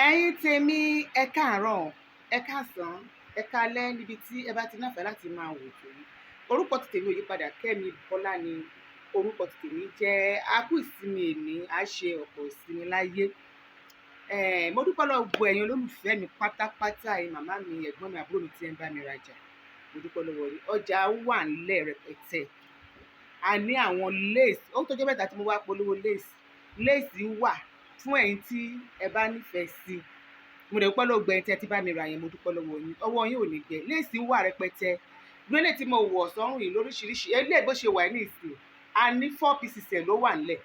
Ẹ̀yin tèmi ẹ káàárọ̀, ẹ káàsán, ẹ káalẹ́ níbi tí ẹ bá ti náfẹ̀ẹ́ láti máa wò tó. Orúkọ ti tèmi ò yípadà, Kẹ́mi Bọ́lá ni orúkọ ti tèmi jẹ́. A kú ìsinmi èní, a ṣe ọ̀pọ̀ ìsinmi láyé. Mo dúpẹ́ lọ́wọ́ gbogbo ẹ̀yin olólùfẹ́ mi pátápátá, ẹ̀yin màmá mi, ẹ̀gbọ́n mi, àbúrò mi tí ẹ ń bá mi rajà. Mo dúpẹ́ lọ́wọ́ yín. Ọjà wà nílẹ̀ rẹpẹtẹ. A ní àwọn lace, ó tó jẹ́ mẹ́ta tí mo wá polówó lace. Lace wà fún ẹ̀yin tí ẹ bá nífẹ̀ẹ́ sí. Mo dẹ̀ dúpẹ́ lọ́wọ́ ẹ̀yin tí ẹ ti bá mi ra yẹn, mo dúpẹ́ lọ́wọ́ yín. Ọwọ́ yín ò ní gbẹ. Lace wà rẹpẹtẹ. Gbélé tí mo wọ̀ sọ́rùn yìí lóríṣiríṣi. Eléyìí bó ṣe wà ní ìsìn, a ní 4 pieces ẹ̀ ló wà nílẹ̀.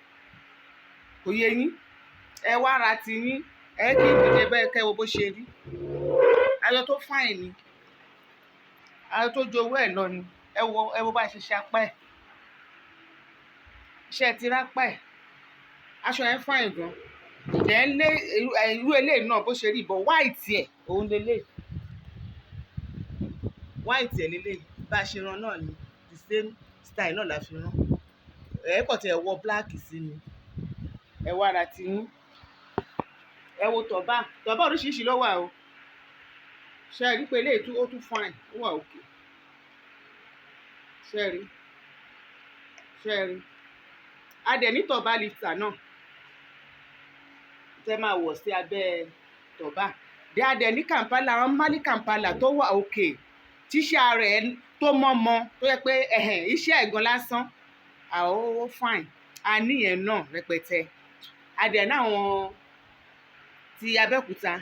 Kò yé yín? Ẹ wá ra ti yín. Ẹ kí n dìde bẹ́ẹ̀ kẹ́ wo bó ṣe rí. Aṣọ tó fine ni. Aṣọ tó ju owó ẹ̀ lọ ni. Ẹ wo bá ṣe ṣe apá ẹ̀. Iṣẹ́ ti rápá ẹ̀. Aṣọ yẹn fine gan. Then lé irú eléyìí náà bó ṣe rí ìbọn white ẹ̀ òun lélẹ̀. White ẹ̀ lélẹ̀ bá ṣe rán náà ni the same style náà la fi rán. Ẹ kàn tí ẹ wọ black sí ni. Ẹ wá ra ti yín. Ẹ wo tọ̀bá oríṣiríṣi ló wà o. Ṣé ẹ rí pé eléyìí ó tún fine, ó wà òkè. Ṣé ẹ rí? Ṣé ẹ rí? A dẹ̀ ní tọ̀bá lifter náà tẹ́ máa wọ̀ sí abẹ́ tọ̀bá. A dẹ̀ ní Kampala, àwọn Mali Kampala tó wà òkè tíṣà rẹ̀ tó mọ́mọ́ tó yẹ pé iṣẹ́ ẹ̀gan lásán ó fine. A níyẹn náà rẹpẹtẹ. A dẹ̀ ní àwọn ti Abẹ́òkúta.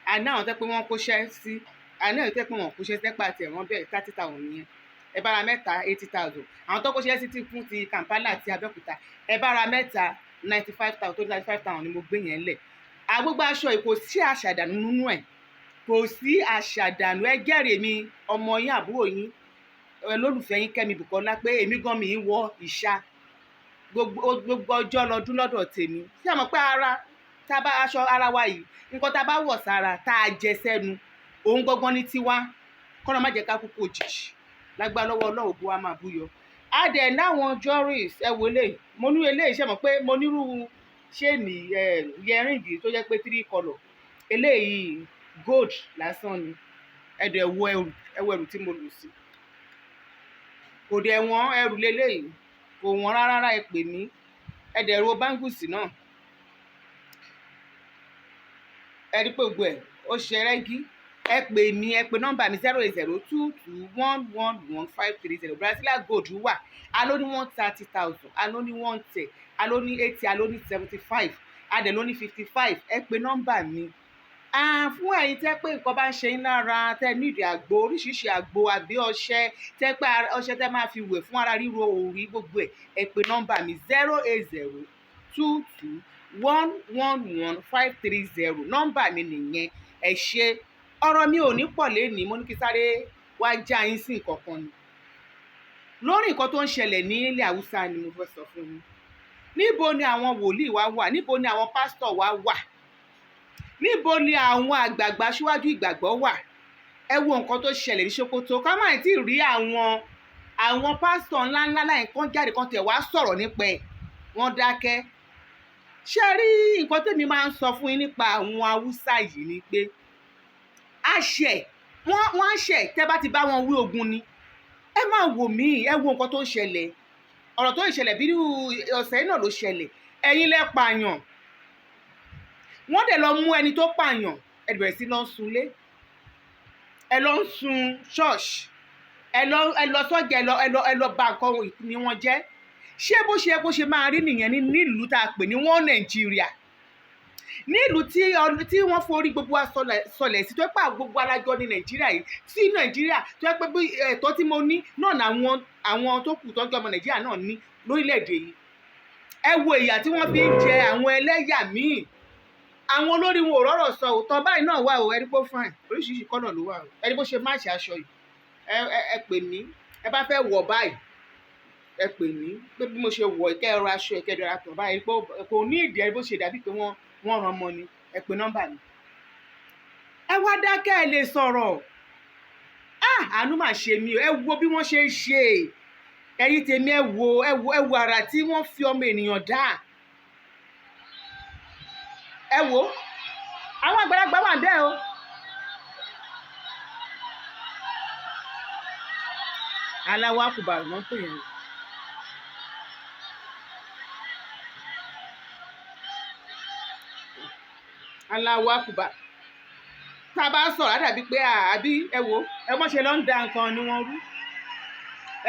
A ní àwọn tẹ́ pé wọ́n kóṣẹ́ sí. A ní àwọn tẹ́ pé wọ́n kóṣẹ́ sẹ́pà àti ẹ̀wọ̀n bẹ́ẹ̀ 30,000 nìyẹn. Ẹ bá ra mẹ́ta 80,000. Àwọn tó kóṣẹ́ sí ti fún ti Kampala àti Abẹ́òkúta. Ẹ bá ra mẹ́ta 95,000 tó 95,000 ni mo gbé yẹn lẹ̀. Agbógbó aṣọ yìí kò sí àṣàdànù nínú ẹ̀. Kò sí àṣàdànù. Ẹ jẹ́rìí mi ọmọ yín àbúrò yín olólùfẹ́ yín Kẹ́mi Bùkọ́lá pé èmi gan mi ń wọ ìṣá gbogbo ọjọ́ lọ́dún lọ́dọ̀ tèmi. Ṣé ẹ mọ̀ pé tá bá aṣọ ara wa yìí nǹkan tá bá wọ̀ sára tá a jẹ sẹ́nu òun gangan ní tiwa kọ́nà má jẹ́ ká kúkú òjijì lágbára lọ́wọ́ Ọlọ́run bó wa máa búyọ. A dẹ̀ náwọn jewelries ẹ wò lè mo ní eléyìí ṣe mọ̀ pé mo nírú ṣéènì yẹríǹgì tó jẹ́ pé 3 color eléyìí gold lásán ni. Ẹ dẹ̀ wo ẹrù tí mo lò sí. Kò dẹ̀ wọ́n ẹrù leléyìí kò wọ́n rárá ẹ pè mí. Ẹ dẹ̀ wo bangles náà. Ẹ rí pé gbogbo ẹ̀ ó ṣe rẹ́gí. Ẹ pè mí ẹ pè nọ́mbà mi 08022111530. Brazilian gold wà. A ló ní 130,000. A ló ní 110. A ló ní 80. A ló ní 75. A dẹ̀ ló ní 55. Ẹ pè nọ́mbà mi. Fún ẹ̀yin tẹ́ pé nǹkan bá ń ṣe yín lára tẹ́ nídìí àgbo oríṣiríṣi àgbo àbí ọṣẹ tẹ́ pé ọṣẹ tẹ́ máa fi wẹ̀ fún ara ríro òrí gbogbo ẹ̀ ẹ pè nọ́mbà mi 08022111530. Nọ́mbà mi nìyẹn. Ẹ ṣe ọ̀rọ̀ mi ò ní pọ̀ lénìí mo ní kí sáré wá já yín sí nǹkan kan ni. Lórí nǹkan tó ń ṣẹlẹ̀ ní ilẹ̀ Haúsá ni mo fẹ́ sọ fún yín. Níbo ni àwọn wòlíì wa wà? Níbo ni àwọn pásítọ̀ wa wà? Níbo ni àwọn àgbààgbà aṣíwájú ìgbàgbọ́ wà? Ẹ wo nǹkan tó ṣẹlẹ̀ ní Sokoto. Ká má tí ì rí àwọn pásítọ̀ ńláńlá láì kan jáde kan tẹ̀ wá sọ̀rọ̀ nípa ẹ̀. Wọ́n dákẹ́. Ṣé rí nǹkan tèmi máa ń sọ fún yín nípa àwọn Haúsá yìí ni pé wọ́n á ṣẹ̀ tẹ́ bá ti bá wọn wí ogun ni. Ẹ máa wò mí ẹ wo nǹkan tó ń ṣẹlẹ̀. Ọ̀rọ̀ tó ń ṣẹlẹ̀ bí ọ̀sẹ̀ náà ló ṣẹlẹ̀. Ẹ̀yin lẹ pààyàn. Wọ́n dẹ̀ lọ mú ẹni tó pààyàn ẹ bẹ̀rẹ̀ sí lọ sunlé. Ẹ lọ ń sun ṣọ́ọ̀ṣì. Ẹ lọ sọ́jà ẹ lọ bà nǹkan ni wọ́n jẹ́. Ṣé bó ṣe máa rí nìyẹn nílùú tá a pè ní wọ́n Nàìjíríà? Nílùú tí wọ́n forí gbogbo wa sọlẹ̀ sí tó pé gbogbo alájọ ní Nàìjíríà yìí sí Nàìjíríà tó pé ẹ̀tọ́ tí mo ní náà àwọn tó kù tọ́jú ọmọ Nàìjíríà náà ní lórílẹ̀‐èdè yìí. Ẹ wo ìyà tí wọ́n fi ń jẹ àwọn ẹlẹ́yà míì. Àwọn olórí wọn ò rọ́rọ̀ sọ òótọ́ báyìí náà wà o. Ẹ rí bó fine oríṣiríṣi kọ́nà ló wà o. Ẹ rí bó ṣe máàṣì aṣọ yìí. Ẹ pè mí ẹ bá fẹ́ wọ̀ báyìí ẹ pè mí pé bí mo ṣe wọ̀ ìkẹ́ ẹ̀rọ aṣọ ìkẹ́ ẹ̀rọ àtọ̀ báyìí pé kò ní ìdí ẹ bó ṣe dàbí pé wọ́n ran ọmọ ni. Ẹ pè nọ́mbà mi. Ẹ wá dákẹ́ ẹ lè sọ̀rọ̀. Àánú mà ṣe mí o. Ẹ wo bí wọ́n ṣe ń ṣe. Ẹ̀yin tèmi ẹ wo àrà tí wọ́n fi ọmọ ènìyàn dá. Ẹ wo àwọn àgbàlagbà wà bẹ́ẹ̀ o. aláwọ̀ àkùbà ló ń pè yẹn. aláwọ̀ àkùbà tá a bá sọ̀rọ̀ àdàbí pé àbí ẹ wo ẹ bọ́n ṣe lọ ń da nǹkan ni wọ́n rú.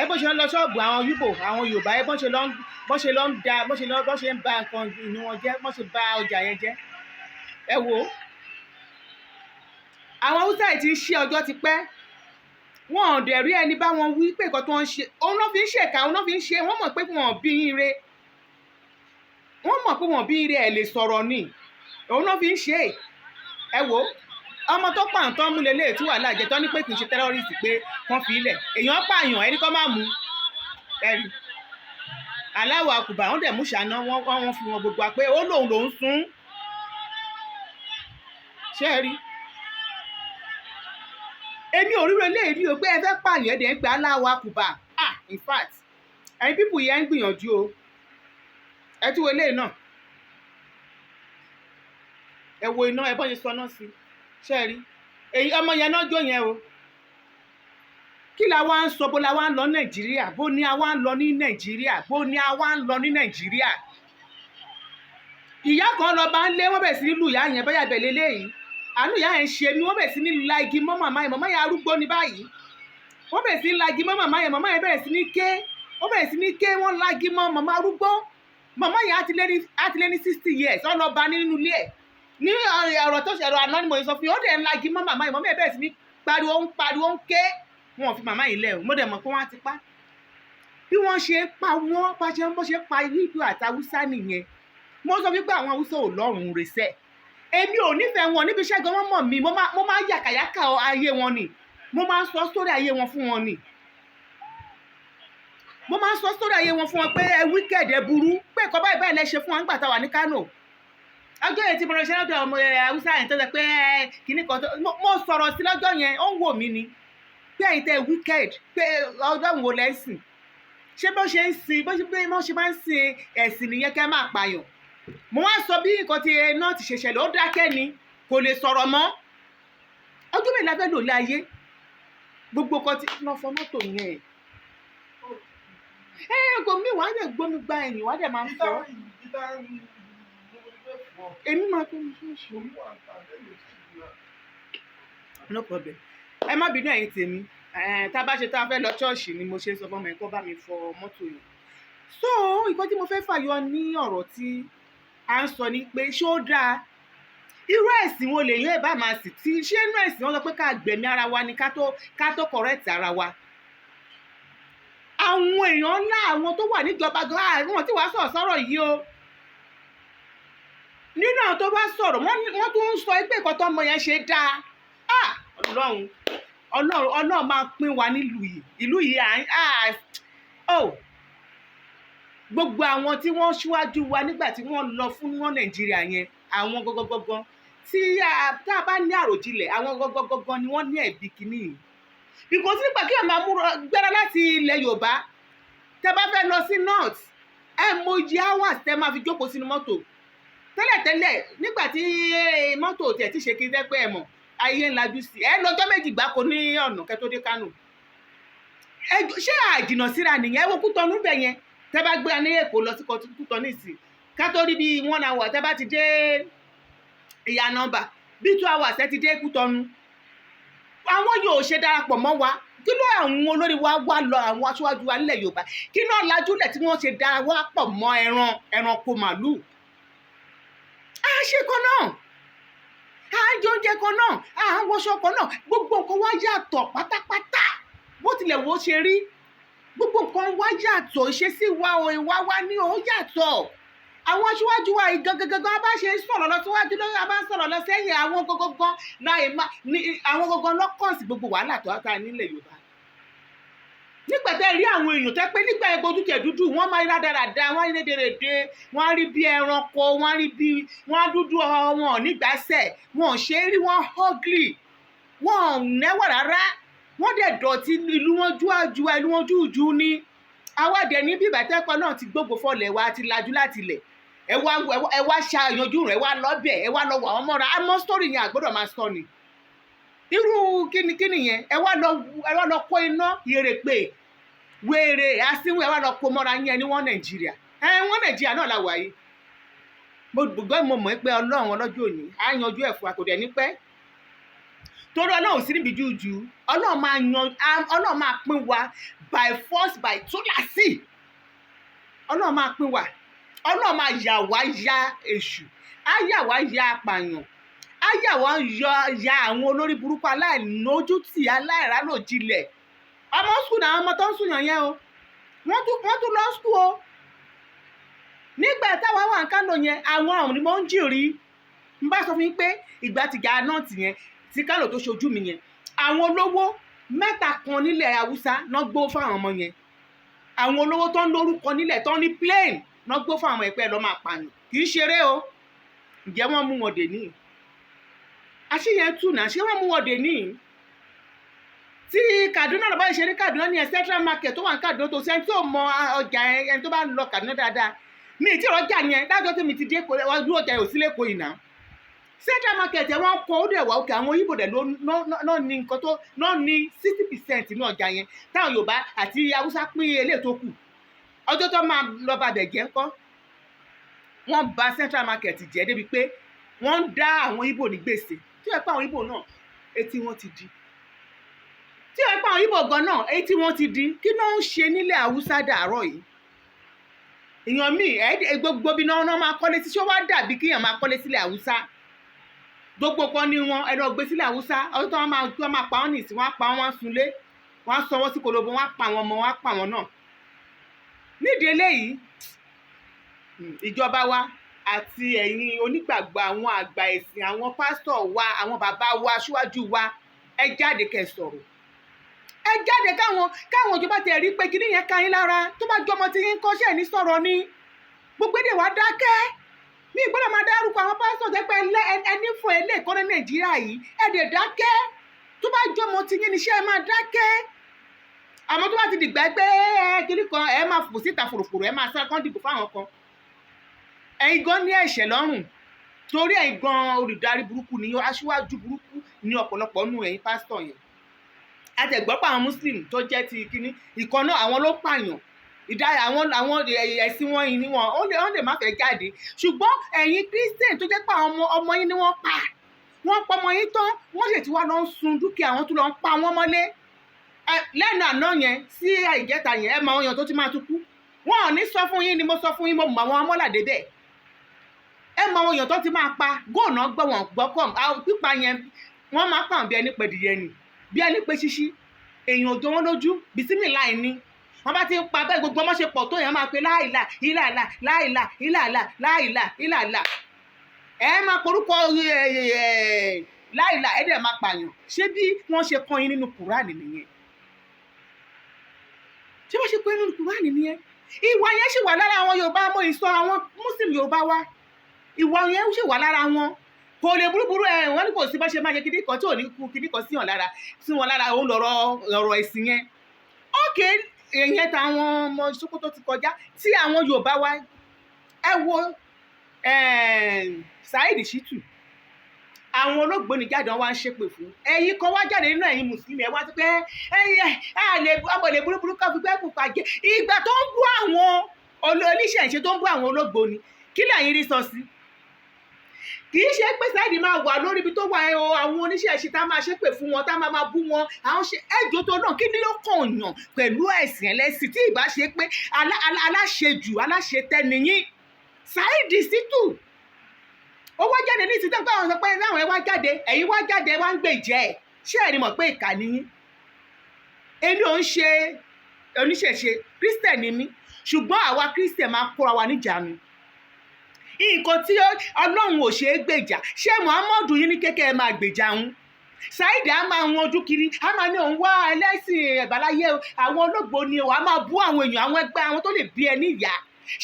ẹ bọ́n ṣe ń lọ ṣọ́ọ̀bù àwọn yíbò àwọn yorùbá ẹ bọ́n ṣe ń da bọ́n ṣe ń ba nǹkan ni wọ́n jẹ́ bọ́n ṣe ba ọjà yẹn jẹ́. ẹ wo àwọn haúsá yìí ti ń ṣe ọjọ́ ti pẹ́ wọn ò dẹ̀ rí ẹni bá wọn wí pé nǹkan tó ń ṣe òun náà fi ń ṣèkà òun náà fi ń ṣe wọ́n mọ̀ pé wọn bí yín re wọ́n mọ̀ pé wọn bí yín re ẹ̀ lè sọ̀rọ̀ ni òun náà fi ń ṣe ẹ wo ọmọ tó pààyàn tó ń mú lélẹ̀ tí wàhálà jẹ tó ní pé kì í ṣe tẹ́rọ́rìsì pé wọ́n fi ilẹ̀ èèyàn pààyàn ẹni kọ́ máa mú ẹ̀rí aláwọ̀ àkùbà wọ́n dẹ̀ mú ṣàná wọ́n fi wọn gbogbo wa pé ó lòun sún ṣé ẹ rí èmi ò ríro eléyìí o pé ẹ fẹ́ pààyàn ẹ̀dẹ̀ ń pe aláwọ̀ àkùbà in fact ẹ̀yin pípù yẹn ń gbìyànjú o ẹ tún wo eléyìí náà ẹ wo iná ẹ bọ́ ṣe sọ náà sí ṣe rí èyí ọmọ yẹn náà jó yẹn o kí la wá ń sọ bó la wá ń lọ nàìjíríà bó ni a wá ń lọ ní nàìjíríà bó ni a wá ń lọ ní nàìjíríà ìyá kan lọ bá ń lé wọ́n bẹ̀ sí nílùú ìyá yẹn bóyá bẹ̀ lélẹ́yìí àánú ìyá yẹn ṣe mí wọ́n bẹ̀ sí ní la igi mọ́ màmá yẹn arúgbó ní báyìí wọ́n bẹ̀ sí ní la igi mọ́ màmá yẹn bẹ̀rẹ̀ sí ní ké wọ́n bẹ̀rẹ̀ sí ní ké wọ́n la igi mọ́ màmá arúgbó màmá yẹn á ti lé ní 60 years wọ́n lọ bá nínú ilé ẹ̀ ní ọ̀rọ̀ tó ṣẹ̀rọ àná ni mo sọ fún yín ó dẹ̀ ń lagi mọ́ màmá yìí mọ́mọ́ ẹ̀ bẹ̀rẹ̀ sí ní pariwo ń ké wọn ò fi màmá yìí lẹ̀ o mo dẹ̀ mọ̀ pé wọ́n á ti pa bí wọ́n ṣe pa wọ́n bó ṣe pa Ìgbò àti Haúsá nìyẹn mo sọ wípé àwọn Haúsá ò lọ́rùn rẹ̀ṣẹ̀ èmi ò nífẹ̀ẹ́ wọn níbi iṣẹ́ gan wọ́n mọ̀ mí mo máa ń yàkàyàkà ayé wọn ni mo máa ń sọ sórí ayé wọn fún wọn ni mo máa ń sọ sórí ayé wọn fún wọn pé ẹ wíkẹ̀dẹ̀ burú pé ẹ̀kọ́ báyìí báyìí lẹ ṣe fún wọn nígbà táwa ní Kánò ọjọ́ yẹn tí mo ránṣẹ́ lọ́dọ̀ ọmọ Haúsá yẹn tó sọ pé kìíní kan mo sọ̀rọ̀ sí lọ́jọ́ yẹn ó ń wò mí ni pé ẹ̀yin tẹ́ wicked pé ọjọ́ wo lẹ́sìn ṣé bó ṣe ń sin bó ṣe máa ń sin ẹ̀sìn nìyẹn kẹ́ máa pààyàn mo wá sọ bí nǹkan ti náà ti ṣe ṣẹlẹ̀ ó dákẹ́ ni kò lè sọ̀rọ̀ mọ́ ọjọ́ mi lábẹ́ lò láyé gbogbo kan ti lọ fọ mọ́tò yẹn kò mí wàá dẹ̀ gbómi gba ẹ̀yìn wàá dẹ̀ máa ń fọ́ èmi máa tó ní ṣe no problem ẹ má bínú ẹ̀yin tèmi tá a bá ṣe tá a fẹ́ lọ ṣọ́ọ̀ṣì ni mo ṣe ń sọ fún ọmọ ẹ̀kọ́ bá mi fọ mọ́tò yẹn so nǹkan tí mo fẹ́ fàyọ ní ọ̀rọ̀ tí à ń sọ ni pé ṣó dáa irú ẹ̀sìn wo lè yẹn bá máa sì tí ṣé inú ẹ̀sìn wọn sọ pé ká gbẹ̀mí ara wa ni ká tó correct ara wa àwọn èèyàn ńlá àwọn tó wà níjọba gan àwọn tí wàá sọ̀rọ̀ yìí o nínú àwọn tó bá sọ̀rọ̀ wọ́n tún ń sọ pé nǹkan tó ọmọ yẹn ṣe dáa ọlọ́run máa pín wa nílùú yìí ìlú yìí gbogbo àwọn tí wọ́n ṣíwájú wa nígbà tí wọ́n lọ fún wọn Nàìjíríà yẹn àwọn gọgọgọgọ tí a bá ní àròjinlẹ̀ àwọn gọgọgọgọ ni wọ́n ní ẹ̀bi kìíní yìí because nígbà kí ẹ máa gbéra láti ilẹ̀ Yorùbá tẹ bá fẹ́ lọ sí north moj hours tẹ máa fi jókòó sínú mọ́tò tẹ́lẹ̀tẹ́lẹ̀ nígbà tí mọ́tò tẹ̀ ti ṣe kí n fẹ́ pé ẹ mọ̀ ayé ńlá jù sí lọ́jọ́ méjì gbáko ní ọ̀nà kẹ́tó dé Kánò ṣé àjìnà síra nìyẹn wo Kútọ́nù bẹ̀ yẹn tẹ́ bá gbé ní Èkó lọ sí Kútọ́nù ìsìn kátó rí bí 1 hour tẹ́ bá ti dé ìyá nọ́mbà bí 2 hours ẹ ti dé Kútọ́nù àwọn yóò ṣe darapọ̀ mọ́ wa kí ló àwọn olórí wa wá lọ àwọn aṣáájú wa nílẹ̀ Yorùbá kí náà lajúlẹ̀ tí wọ́n ṣe darapọ̀ mọ́ ẹranko màlúù ṣe kan náà à ń jẹ oúnjẹ kan náà à ń wọṣọ kan náà gbogbo nǹkan wá yàtọ̀ pátápátá bó tilẹ̀ wo ṣe rí gbogbo nǹkan wá yàtọ̀ ìṣesí wa o ìwà wa ní o yàtọ̀ àwọn aṣíwájú wa gangan bá ṣe sọ̀rọ̀ lọ síwájú lórí a bá ń sọ̀rọ̀ lọ sẹ́yìn àwọn gangan lọ́kàn sí gbogbo wàhálà tó ta nílẹ̀ Yorùbá nígbà tẹ́ rí àwọn èèyàn tẹ́ pé nígbà egbò ojútẹ̀ dúdú wọ́n máa rí rádaràda wọ́n rí rédèrèdè wọ́n rí bí ẹranko wọ́n dúdú wọn nígbàsẹ̀ wọn ṣe rí wọn ugly wọn nẹ́wọ̀ rárá wọ́n dẹ̀ dọ̀tí ìlú wọn jújú ní awádẹ ní bí ìbátẹ́kọ̀ náà ti gbogbo fọlẹ̀ wa ti lajú láti lẹ̀ ẹ wá ṣàyànjú rẹ̀, ẹ wá lọ bẹ̀, ẹ wá lọ wà wọ́n mọ́ra. àmọ́ story yẹn àgbọ́dọ̀ máa sọ ni. irú kíni yẹn, ẹ wá lọ kó iná yèrèpè wèrè asínwó, ẹ wá lọ kó mọ́ra yẹn ní wọ́n Nàìjíríà. Wọ́n Nàìjíríà náà la wà yìí. mo mọ̀ pé Ọlọ́run ọlọ́jọ́ òní á yanjú ẹ̀ fún wa, kò dẹ̀ ní pẹ́. torí Ọlọ́run sí níbi jújù. Ọlọ́run máa pín wa by force by túláàsì. Ọlọ́run máa pín wa. Ọlọ́run máa yà wá ya èṣù, á yà wá ya apààyàn, á yà wá ya àwọn olórí burúkú aláìlójútì aláìrálòjinlẹ̀. ọmọ skul náà, ọmọ tó ń sùn yàn yẹn o, wọ́n tún lọ skul o. nígbà táwa wà ń Kánò yẹn, àwọn ọ̀hún ni mo ń jìrì. n bá sọ fún yín pé ìgbà tìjà náà tì yẹn tí Kánò tó ṣojú mi yẹn, àwọn olówó mẹ́ta kan nílẹ̀ Haúsá náà gbó fáwọn ọmọ yẹn. àwọn olówó tó ń lórúkọ nílẹ̀ tó ń ní plane náà gbó fáwọn ọmọ ẹ̀pẹ́ lọ́ máa pààyàn. kì í ṣeré o. ǹjẹ́ wọ́n mú wọn dè ní? àṣìyẹn tù náà, ṣé wọ́n mú wọn dè ní? tí Kaduna lọ bá ṣe ní Kaduna ní Central Market tó wà ní Kaduna, tó sẹ́ni tó mọ ọjà ẹni tó bá lọ Kaduna dáadáa. mi ì tí ọjà yẹn dájọ́ tí mi ti dé ọdún ọjà yóò sílé kó ìná. Central Market ẹ̀ wọ́n kọ́ ó dẹ̀ wá òkè. àwọn Ìgbò dẹ̀ ló ní nǹkan tó náà ní 60% ní ọjà yẹn, táwọn Yorùbá àti Haúsá pín eléyìí tó kù. ọjọ́ tó máa lọ bàbẹ̀ jẹ́ ńkọ́. wọ́n bà Central Market jẹ́ débi pé wọ́n ń dá àwọn Ìgbò ní gbèsè, tí wọ́n pa àwọn Ìgbò náà etí wọn ti di. tí wọ́n pa àwọn Ìgbò gan náà etí wọn ti di. kí ló ń ṣe nílẹ̀ Haúsá dàárọ̀ yìí? èèyàn míì gbogbo bí náà máa kọ́lé sí. ṣé wá dàbí kíyàn máa kọ́lé sílẹ̀ Haúsá? gbogbo kan ní wọn ẹ lọ gbé sílẹ̀ Haúsá. ọdún tó wọ́n máa pa wọ́n nìsín, wọ́n á pa wọ́n sunlé, wọ́n á sanwó sí kolobo, wọ́n á pa wọn ọmọ, wọ́n á pa wọn náà. nídìí eléyìí, ìjọba wa àti ẹ̀yin onígbàgbọ́, àwọn àgbà ẹ̀sìn, àwọn pásítọ̀ wa, àwọn bàbá wa, aṣíwájú wa, ẹ jáde kẹ́ sọ̀rọ̀. ẹ jáde káwọn ìjọba tẹ̀ rí pé kíní yẹn ká yín lára. tó bá jọmọ tí yín kọ́ṣẹ́ ní sọ̀rọ̀ ni. gbogbo èdè wa dákẹ́. mi ìgbọ́dọ̀ máa dárúkọ àwọn pásítọ̀ tẹ́ pé ẹni fún ilé ìkọ́ni Nàìjíríà yìí, ẹ dẹ̀ dákẹ́. tó bá jọmọ tí yín níṣẹ́ ẹ máa dákẹ́. àmọ́ tó bá ti dìgbà pé kíní kan ẹ máa fò síta fòròfòrò, ẹ máa sá kán dìbò fáwọn kan. ẹ̀yin gan ní ẹ̀ṣẹ̀ lọ́rùn. torí ẹ̀yin gan olùdarí burúkú ni, aṣíwájú burúkú ni ọ̀pọ̀lọpọ̀ nù ẹ̀yin pásítọ̀ yẹn. àtẹ̀gbọ́pọ̀ àwọn Muslim tó jẹ́ ti kíní ìkan náà, àwọn ló pààyàn. àwọn ẹ̀sìn wọn yìí ni wọ́n lè má fẹ́ jáde. ṣùgbọ́n ẹ̀yin Christian tó jẹ́ pé àwọn ọmọ yín ni wọ́n pa ọmọ yín tán, wọ́n sì ti wá lọ ń sun dúkìá wọn, tún lọ ń pa wọ́n mọ́lé. lẹ́nu àná yẹn sí ìjẹta yẹn, ẹ mọ àwọn èèyàn tó ti máa tún kú. wọn ò ní sọ fún yín ni mo sọ fún yín, mo mọ àwọn amọ́làdé bẹ́ẹ̀. ẹ mọ àwọn èèyàn tó ti máa pa góònà gbọ́ wọn gbọ́kọ̀. pípa yẹn wọ́n máa pàwọn bí ẹni pẹ̀dìyẹ ni, bí ẹni pé ṣíṣí. èèyàn ò jọ wọn lójú, bísímì láì ní. wọ́n bá ti ń pa bẹ́ẹ̀, gbogbo ọmọ ṣe pọ̀ tó yẹn máa pe láìlà ìlàlà láìlà ìlàlà láìlà ìlàlà. ẹ máa porúkọ láìlà, ẹ dẹ̀ máa pààyàn. ṣé bí wọ́n ṣe kọ́ yín nínú Kùránì nìyẹn? ṣé wọ́n ṣe kọ́ yín nínú Kùránì nìyẹn? ìwà yẹn ṣì wà lára àwọn Yorùbá, mo ìsọ àwọn Muslim Yorùbá wa. ìwà yẹn ṣì wà lára wọn. kò lè burúburú wọ́n ní kò sí bá ṣe máa ṣe kíní kan tí ò ní kú kíní kan sí wọn lára. òun lọ̀rọ̀ ẹ̀sìn yẹn. ókè èèyàn táwọn ọmọ Sokoto ti kọjá, tí àwọn Yorùbá wa ẹ wo Saheed Shittu, àwọn olóògbóni jáde wọn wá ń ṣépè fún. ẹ̀yin kan wá jáde nínú ẹ̀yin Mùsùlùmí, ẹ wá sí pé ọmọ ilé burúkú kan fi pẹ́ pupa jẹ. ìgbà tó ń bú àwọn oníṣẹ́ ìṣe, tó ń bú àwọn olóògbóni, kí lẹ́yìn rí sọ sí? kì í ṣe pé Saheed máa wà lórí ibi tó wà àwọn oníṣẹ́ ìṣe tá máa ṣépè fún wọn, tá máa bú wọn. àwọn ṣe ẹjọ́ tó náà kí ni ó kàn yàn pẹ̀lú ẹ̀sìn ẹlẹ́sìn tí ìbá ṣe pé aláṣejù aláṣetẹ́niyín. Saheed Shittu ó wá jáde ní ìsìtẹ́ pé àwọn sọ pé láwọn ẹ wá jáde, ẹ̀yin wá jáde wá ń gbèjẹ́ ẹ̀. ṣé ẹ̀rí mọ̀ pé ìkà ni yín? èmi ò ń ṣe oníṣẹ̀ṣe, Christian ni mí, ṣùgbọ́n àwa Christian máa kóra wa níjàánu. nǹkan tí Ọlọ́run ò ṣe é gbèjà, ṣé Muhammadu yín ní kékeré máa gbèjà òun? Saheed á máa wọn ojú kiri, á máa ní òun wá ẹlẹ́sìn ìbáláyé àwọn olóògbé ni o, á máa bú àwọn èèyàn, àwọn ẹgbẹ́ àwọn tó lè bí ẹ níyà.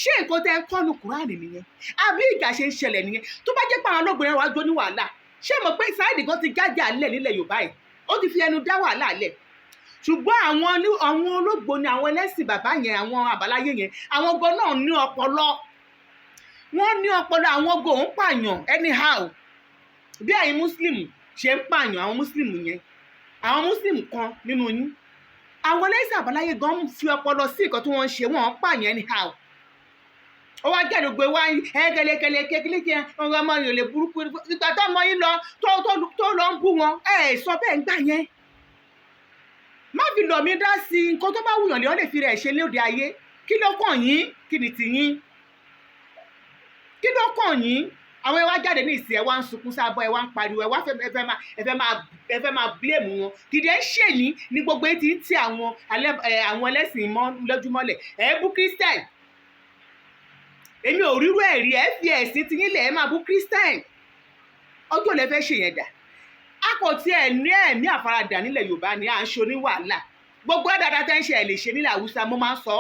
ṣé nǹkan tẹ́ ń kọ́nu Kùránì nìyẹn? àbí ìjà ṣe ń ṣẹlẹ̀ nìyẹn? tó bá jẹ́ pé àwọn olóògbé wá jó ní wàhálà, ṣé mọ̀ pé Saheed gan ti jájà lẹ̀ nílẹ̀ Yorùbá yìí, ó ti fi ẹnu dá wàhálà lẹ̀. ṣùgbọ́n àwọn olóògbé ni àwọn ẹlẹ́sìn bàbá yẹn, àwọn àbáláyé yẹn, àwọn gan náà ní ọpọlọ. wọ́n ní ọpọlọ àwọn ogo ń pààyàn anyhow bí ẹ̀yin muslim ṣe ń pààyàn àwọn muslim yẹn àwọn muslim kan nínú yín àwọn ẹlẹ́sìn àbáláyé gan fi ọpọlọ sí nǹkan tí wọ́n ń ṣe wọ́n ń pààyàn anyhow ó wá jáde gbé wá kẹlẹkẹlẹ kékeré ọmọ yòó lè burúkú ìgbà tó ọmọ yín lọ tó lọ ń bú wọn sọ bẹ́ẹ̀ ń gbà yẹn má fi lọ̀ mí dá sí nǹkan tó bá wùyàn lé ọ́ lè fi rẹ̀ ṣe lóde ayé kí ló kàn yín kí ni tìyín kí ló kàn yín àwọn ẹwà jáde ní ìsìn ẹ wá ń sunkún sábọ̀ ẹ wá ń pariwo ẹ wá fẹ́ máa blame wọn kìdẹ ń ṣèní ní gbogbo etí ń ti àwọn ẹlẹ́sìn lójúmọ́lẹ̀ ẹ bú Christian èmi ò rírú ẹ̀ rí ẹ fi ẹ̀sìn tí yín lẹ̀ ẹ máa bú Christian ọjọ́ lẹ fẹ́ ṣe yẹn dà a kò tiẹ̀ ní ẹ̀mí àfaradà nílẹ̀ Yorùbá ni à ń ṣe ní wàhálà gbogbo dáadáa tẹ́ ń ṣe ẹ̀ lè ṣe nílẹ̀ Haúsá mo máa ń sọ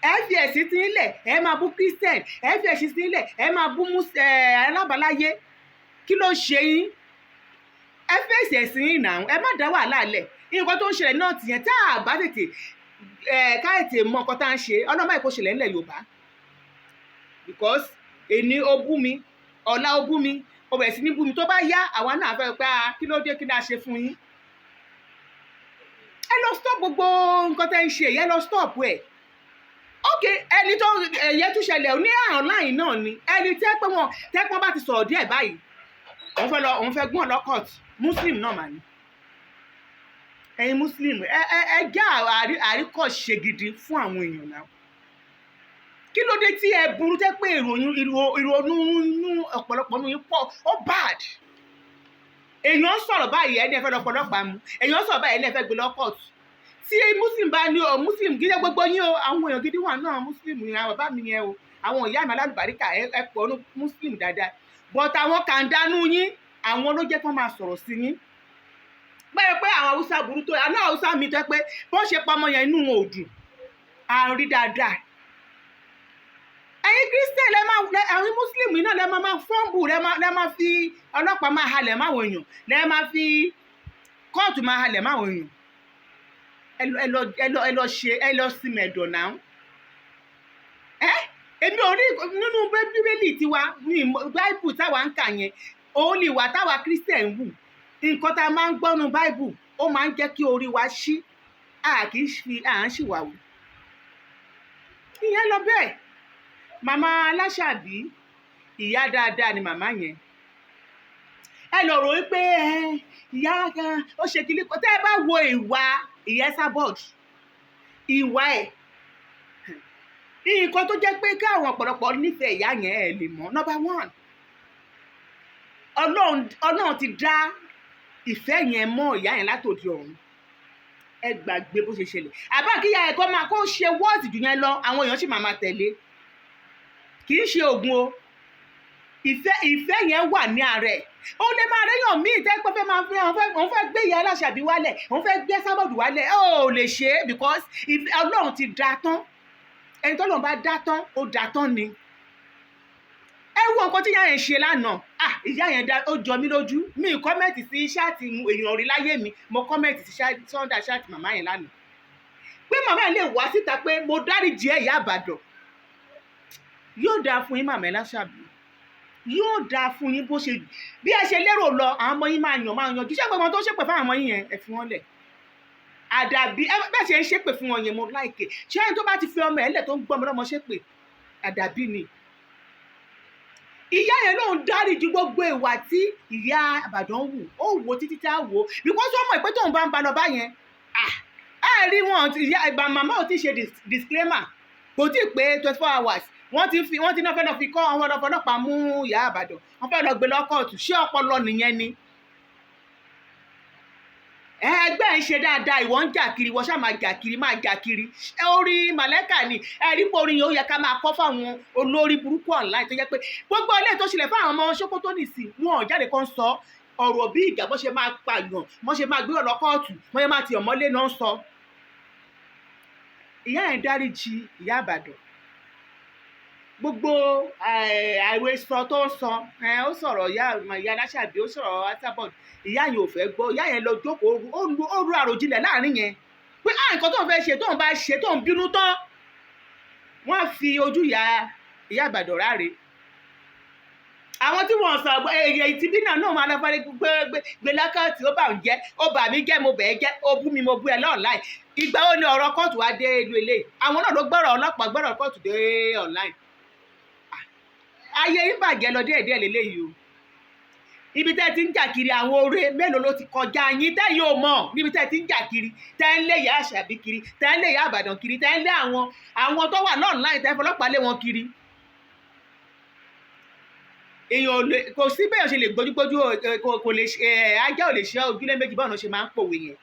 ẹ fi ẹ̀sìn tí yín lẹ̀ ẹ máa bú Christian ẹ fi ẹ̀sìn tí yín lẹ̀ ẹ máa bú alábàáláyé kí ló ṣe yín ẹ fèsì ẹ̀sìn yín náà ẹ má dá wàhálà lẹ̀ nǹkan tó ń ṣẹlẹ̀ náà tìyẹn tá a bá tètè ká ètè mọ nǹkan tá à ń ṣe ọlọ́mọ ìkó ṣẹlẹ̀ nílẹ̀ Yorùbá because èní ó bú mi ọ̀la ó bú mi ó bẹ̀rẹ̀ sí ní bú mi tó bá yá àwa náà fẹ́ pé kí ló dé kí náà ṣe fún yín ẹ lọ stop gbogbo nǹkan tẹ́ ń ṣe ẹ lọ stop ẹ̀ ok ẹni tó ẹ̀yẹ tún ṣẹlẹ̀ ní online náà ni ẹni tẹ́pọ́n bá ti sọ̀rọ̀ díẹ̀ báyìí òun fẹ́ gún ọlọ́kọ̀t muslim náà mà ní ẹ̀yin muslim ẹ jẹ́ àríkọ̀ṣe gidi fún àwọn èèyàn náà kí ló dé tí ẹ burú tẹ́ pé ìrònú inú ọ̀pọ̀lọpọ̀ nínú yín pọ̀ ó bad èèyàn sọ̀rọ̀ báyìí ẹni ẹ fẹ́ lọ pọ̀lọpàá mu èèyàn sọ̀rọ̀ báyìí ẹni ẹ fẹ́ gbé lọ́kọ̀t tí muslim bá ní o muslim gidi gbogbo yín o àwọn èèyàn gidi wà náà muslim ni àwọn bàbá mi yẹn o àwọn ìyá mi alálùbáríkà ẹ pọ̀ ní muslim dáadáa but àwọn kàńdánú yín àwọn ló jẹ́ kó máa sọ̀rọ̀ sí yín bẹ́ẹ̀ pé àwọn haúsá burú tó àná haúsá mi tẹ́ pé bó ṣe pamọ́ yẹn inú wọn ò dùn àrí dáadáa ẹ̀yin christian àwọn muslim náà lẹ́ máa fọ́ǹbù lẹ́ máa fi ọlọ́pàá máa halẹ̀ máwọn èèyàn lẹ́ máa fi kóòtù máa halẹ̀ máwọn èèyàn ẹ lọ sí mẹ̀dọ̀ náà èmi ò rí nínú bíbélì tiwa ní báìbù táwa ń kà yẹn òun ni ìwà táwa christian wù nǹkan tá a máa ń gbọ́nu báìbù ó máa ń jẹ́ kí orí wa ṣí kì í fi à ń ṣìwàwù ìyẹn lọ bẹ́ẹ̀ màmá aláṣàbí ìyá dáadáa ni màmá yẹn ẹ lọ rò wípé ìyá kan ó ṣe kílí kan tẹ́ ẹ bá wo ìwà ìyá Esabod ìwà ẹ̀ nǹkan tó jẹ́ pé káwọn ọ̀pọ̀lọpọ̀ nífẹ̀ẹ́ ìyá yẹn ẹ̀ lè mọ̀ number one ọlọ́run ti dá ìfẹ́ yẹn mọ́ ìyá yẹn látòdì ọ̀run ẹ gbàgbé bó ṣe ṣẹlẹ̀ àbá kíyà ẹ̀kọ́ máa kó ṣe wọ́ọ̀sì jù yẹn lọ àwọn èèyàn sì máa tẹ̀lé kì í ṣe oògùn o ìfẹ́ yẹn wà ní ara ẹ̀ ó lè máa réyàn míì tẹ́ pé òun fẹ́ gbé ìyá aláṣàbí wálẹ̀ òun fẹ́ gbé Esabod wálẹ̀ ó lè ṣe é because ọlọ́run ti dá tán ẹni tó lọ́n bá dá tán ó dá tán ni ẹ wo nǹkan tí ìyá yẹn ṣe lánàá ìyá yẹn dá ó jọ mí lójú mi kọ́mẹ̀tì sí ṣáàtì èèyàn rí láyé mi mo kọ́mẹ̀tì sí sọ́ndà ṣáàtì màmá yẹn lánàá pé màmá yẹn lè wá síta pé mo dáríjì ẹ ìyá àbàdàn yóò dáa fún yín màmá Aláṣàbí yóò dáa fún yín bó ṣe bí ẹ ṣe lérò lọ àwọn ọmọ yín máa yanjú ṣé pé wọn tó ṣépè fún àwọn ọmọ yín yẹn ẹ fi wọn lẹ̀ àdàbí bẹ́ẹ̀ ṣe ń ṣépè fún wọn yẹn mo láìkè ṣé ẹni tó bá ti fi ọmọ ẹ̀ lẹ̀ tó ń gbọ́ ọmọ lọ́mọ ṣépè àdàbí ni ìyá yẹn lòun dáríjì gbogbo ìwà tí ìyá àbàdàn wù ó wò títí tá a wò because ọmọ ìpẹ́ tóun bá ń ba lọ bá yẹn rí wọn ìyá ìgbà màmá ò tí ì ṣe disclaimer kò tí ì pé 24 hours wọ́n ti náà fẹ́ lọ fi kọ́ àwọn ọlọ́pàá mú ìyá àbàdàn wọ́n fẹ́ lọ gbé lọ́kọ̀ọ̀tù ṣé ọpọlọ nìyẹn ni ẹgbẹ́ ń ṣe dáadáa ìwọ ń jà kiri ìwọ ṣáà máa jà kiri orí màlẹ́kà ni ẹ̀rí pé orin yẹn ó yẹ ká máa kọ́ fáwọn olórí burúkú online tó jẹ́ pé gbogbo ilé tó ṣẹlẹ̀ fáwọn ọmọ Sokoto nìsí wọn ò jáde kan sọ ọ̀rọ̀ bí ìjà bó ṣe máa pààyàn bó ṣe máa gbé ọ̀rọ̀ kóòtù bó ṣe máa ti ọ̀mọ́lé náà sọ ìyá yẹn dáríjì ìyá àbàdàn gbogbo àìwé tó ń sọ ó sọ̀rọ̀ ìyá Aláṣàbí ó sọ̀rọ̀ Esabod ìyá yẹn ò fẹ́ gbọ́ ìyá yẹn lọ jókòó ó ru àròjinlẹ̀ láàrin yẹn pé nǹkan tó ń fẹ́ ṣe tó ń bá ṣe tó ń bínú tán wọ́n fi ojú ìyá ìyá àbàdàn ráre àwọn tí wọ́n sọ èyí tí bí náà máa lọ fẹ́rẹ́ gbé lákàtì ó bà ń jẹ́ ó bà mí jẹ́ mo bẹ̀ ẹ́ jẹ́ ó bú mi mo bú ẹ online ìgbà wo ni ọ̀rọ̀ kóòtù wá dé ìlú eléyìí àwọn náà ló gbọ́rọ̀ ọlọ́pàá gbọ́rọ̀ kóòtù dé online ayé yín bàjẹ́ lọ díẹ̀díẹ̀ lélẹ́yìí o ibi tẹ́ ti ń jà kiri àwọn oore mélòó ló ti kọjá yín tẹ́ yóò mọ̀ níbi tẹ́ ti ń jà kiri tẹ́ ń lé ìyá àṣàbí kiri tẹ́ ń lé ìyá àbàdàn kiri tẹ́ ń lé àwọn tó wà online tẹ́ fọlọ́pàá lé wọn kiri èèyàn kò sí bẹ́ẹ̀ ṣe lè gbójúgbójú kò lè ajá ò lè ṣe ojúlé méjì bọ́ọ̀nà ṣe máa ń pòwe yẹn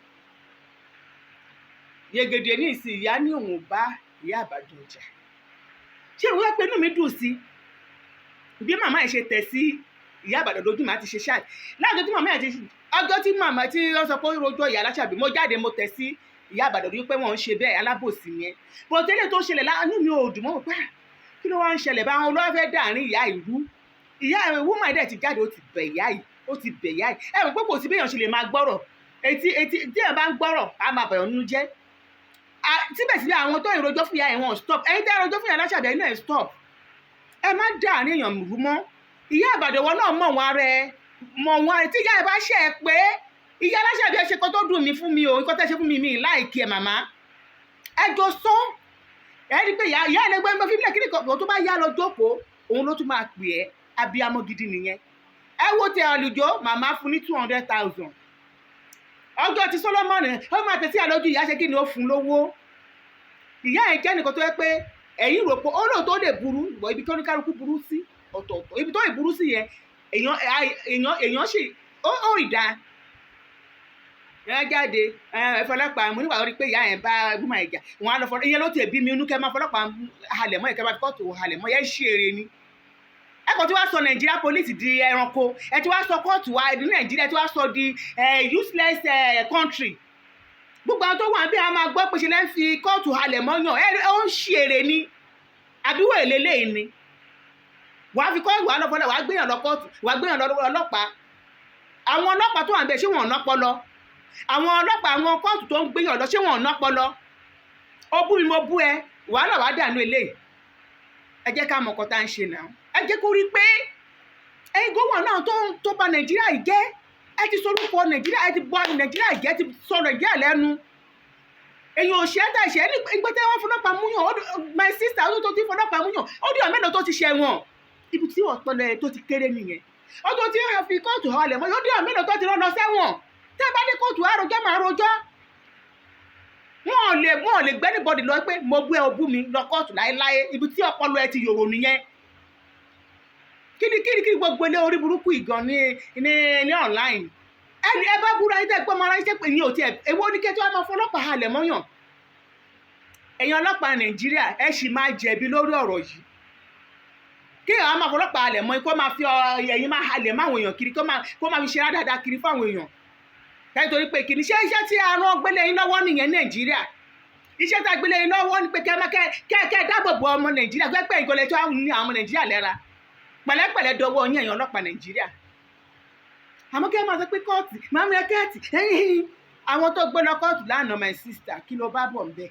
yegede ní ìsìn ìyá ní òun bá ìyá àbàdàn jà ṣé ìwé pé inú mi dùn sí bí màmá ẹ̀ ṣe tẹ̀ sí ìyá àbàdàn lójú màá ti ṣe ṣáà láàjọ tí màmá ẹ̀ ti ọjọ́ tí màmá tí wọ́n sọ pé ó rojọ́ ìyá aláṣàbí mo jáde mo tẹ̀ sí ìyá àbàdàn rí pé wọ́n ń ṣe bẹ́ẹ̀ alábòsí yẹn bó tẹ́lẹ̀ tó ṣẹlẹ̀ láàánú mi ò dùn mọ́ pé kí ló wá ń ṣẹlẹ̀ báwọn olówó fẹ́ dàárín ìyá ìlú ìyá woman dẹ̀ ti jáde ó ti bẹ̀ ìyá yìí ẹ mọ̀ pé kò sí béèyàn ṣe lè máa gbọ́rọ̀ etí tí èèyàn bá ń gbọ́rọ̀ á máa bẹ̀rẹ̀ nínú jẹ́ síbẹ̀síbẹ̀ àwọn tó ìrojọ́ fún ìyá ẹ̀ wọ́n stop ẹ̀yin tẹ́ ìrojọ́ fún ìyá aláṣàbí ẹ̀yin náà stop ẹ má dàárín èèyàn rú mọ́ ìyá àbàdàn wọn náà mọ̀ wọn rẹ mọ̀ wọn tí ìyá ẹ̀ bá ṣe ẹ pé ìyá aláṣàbí ẹ ṣe kó tó dùn mí fún mi o nǹkan tẹ́ ṣe fún mi láìkí ẹ màmá ẹ jọ sọ ẹ rí i pé ìyá ẹlẹgbẹ́ ń bọ fífilẹ̀ kí ni tó bá yá lọ jókòó òun ló tún máa pè ẹ́ abiyamọ gidi nìyẹn ẹ wo tẹ àlùjọ màmá fún ní 200,000 ọjọ́ ti Solomoni ó máa tẹ̀sí àlọ́jú ìyá ṣe kí ni ó fún lówó ìyá ẹ̀ jẹ́ nìkan tó yẹ pé ẹ̀yìn rò pé ó lò tó lè burú ìwọ ibi tó ní kálukú burú sí ọ̀tọ̀ọ̀tọ̀ ibi tó lè burú sí yẹn èèyàn sì ó ìdá ẹ jáde ẹ fọlọ́pàá mo nígbà wọ́n rí pé ìyá yẹn bá ẹgbùmọ̀ ìjà wọn á lọ fọlọ́ ìyẹn ló tiẹ̀ bí mi inú kẹ́ máa fọlọ́pàá halẹ̀ mọ́ ìkẹ́ máa fi kọ́ọ̀tù halẹ̀ mọ́ yẹn ṣe eré ni ẹ kò tí wàá sọ Nàìjíríà police di ẹranko ẹ tí wàá sọ kóòtù wa ní Nàìjíríà ẹ tí wàá sọ di useless country gbogbo àwọn tó wà bí a máa gbọ́ pé ṣe lẹ́ ń fi kóòtù halẹ̀ mọ́yàn ẹ ó ń ṣe eré ni àbíwò èlélẹ́yìn ni wàá fi kóòtù wàá lọ́pọ̀lọ́ wàá gbéyàn lọ kóòtù wàá gbéyàn lọ ọlọ́pàá àwọn ọlọ́pàá tó wà ń bẹ ṣé wọn ò nọ́pọlọ àwọn ọlọ́pàá àwọn kóòtù tó ń gbéyàn lọ ṣé wọn ò nọ́pọlọ ó bú mi mo bú ẹ wàhálà wàá dànù eléyìí ẹ jẹ́ ká mọ̀ ọkọ̀ tá à ń ṣe náà ẹ jẹ́ kó rí i pé ẹ̀yin gómìnà náà tó bà Nàìjíríà yìí jẹ́ ẹ ti sorúkọ Nàìjíríà ẹ ti bọ Nàìjíríà yìí jẹ́ ẹ ti sọ Nàìjíríà lẹ́nu èyàn ò ṣe é tàṣẹ ẹni ìgbẹ́ tẹ́ wọ́n fọlọ́pàá múyàn my sister ọdún tó ti fọlọ́pàá múyàn ó dí ọ̀mẹ́lò tó ti ṣẹ̀wọ̀n ibi tí ọ̀pọ̀lọ tó ti kéré nìyẹn ọdún tí wọ́n fi kóòtù halẹ̀ mọ́ ó dí ọ̀mẹ́lò tó ti rán sẹ́wọ̀n tẹ́ bá ní kóòtù àròjọ́ máa rojọ́ wọn ò lè gbẹ́ níbọ̀dì lọ pé mo gbé obú mi lọ kóòtù láéláé ibi tí ọpọlọ ẹ ti yòrò nìyẹn kíni gbogbo ilé orí burúkú ìgàn ní online ẹni ẹ bá búra yín tẹ́ gbọ́ ọmọ ara yín pé ní òtí ẹ èwo ní kẹ́tọ́ ọmọ fọlọ́pàá halẹ̀ mọ́yàn ẹ̀yin ọlọ́pàá Nàìjíríà ẹ sì máa jẹ̀bi lórí ọ̀rọ̀ yìí kí èèyàn máa fọlọ́pàá halẹ̀ mọ́ kó máa fi ẹ̀yin máa halẹ̀ máwọn èèyàn kiri kó máa fi ṣe rádáadáa kiri fáwọn èèyàn nítorí pé kìíní ṣé iṣẹ́ tí àrùn gbélé yín lọ́wọ́ nìyẹn Nàìjíríà iṣẹ́ tá gbélé yín lọ́wọ́ ni pé kẹ́ dáàbò bo ọmọ Nàìjíríà pé ìgọlẹ̀ tó ní àwọn ọmọ Nàìjíríà lẹ́ra pẹ̀lẹ́pẹ̀lẹ́ dọwọ́ yín ẹ̀yin ọlọ́pàá Nàìjíríà àmọ́ kẹ́ máa sọ pé kóòtù máa ń rẹ kẹ́ẹ̀tì àwọn tó gbé lọ kóòtù lánàá my sister kí ló bá bọ̀ ń bẹ̀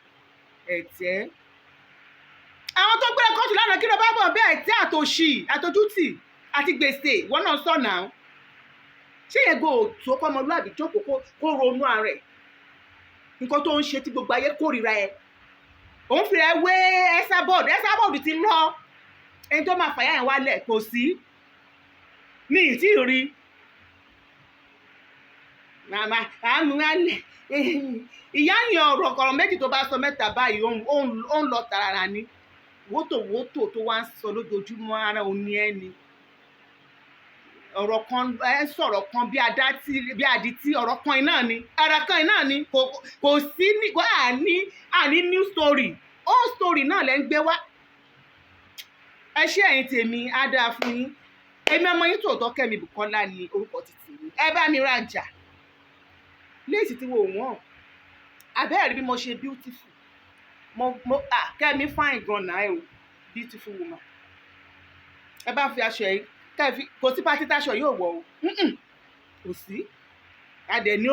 ẹ̀tẹ́ àwọn tó gbé lọ kóòtù lánàá kí ló bá bọ̀ ń bẹ̀ ẹ̀tẹ́ àtòṣì àtòjútì àti gbèsè wọ́n náà sọ̀nà ṣé yẹgo tó kọ́ ọmọlúwàbí jókòó kó ronú ara ẹ̀ nǹkan tó ń ṣe tí gbogbo ayé kórìíra ẹ̀ òun fi ẹ̀ wé Esabod ti lọ ẹni tó máa fàyà ẹ̀ wálẹ̀ kò sí ní ìtì rí màmá àmú alẹ̀ ìyá yẹn ọ̀rọ̀ méjì tó bá sọ mẹ́ta báyìí ó ń lọ tààrà ní wótòwótò tó wá ń sọ lójoojúmọ́ ara òní ẹni ọ̀rọ̀ kan ẹ sọ̀rọ̀ kan bí adití ọ̀rọ̀ kan iná ni ara kan iná ni kò sí àní new story old story náà lẹ́ ń gbé wá ẹ ṣé ẹ̀yin tèmi á dáa fún yín èmi ọmọ yín tòótọ́ Kẹ́mi Bùkọ́lá ni orúkọ títì mi ẹ bá mi rajà léèsì tí wọ́n abẹ́rẹ́ bí mo ṣe beautiful Kẹ́mi fine gan náà ẹ o beautiful woman ẹ bá fi aṣọ yìí kò sí pátí táṣọ yóò wọ̀ o kò sí adẹ̀ ní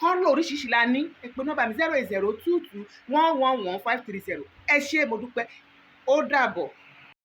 kọ́lọ̀ oríṣiríṣi la ní ẹ pè nọ́mbà mi 08022111530 ẹ ṣé mo dúpẹ́ ó dàbọ̀.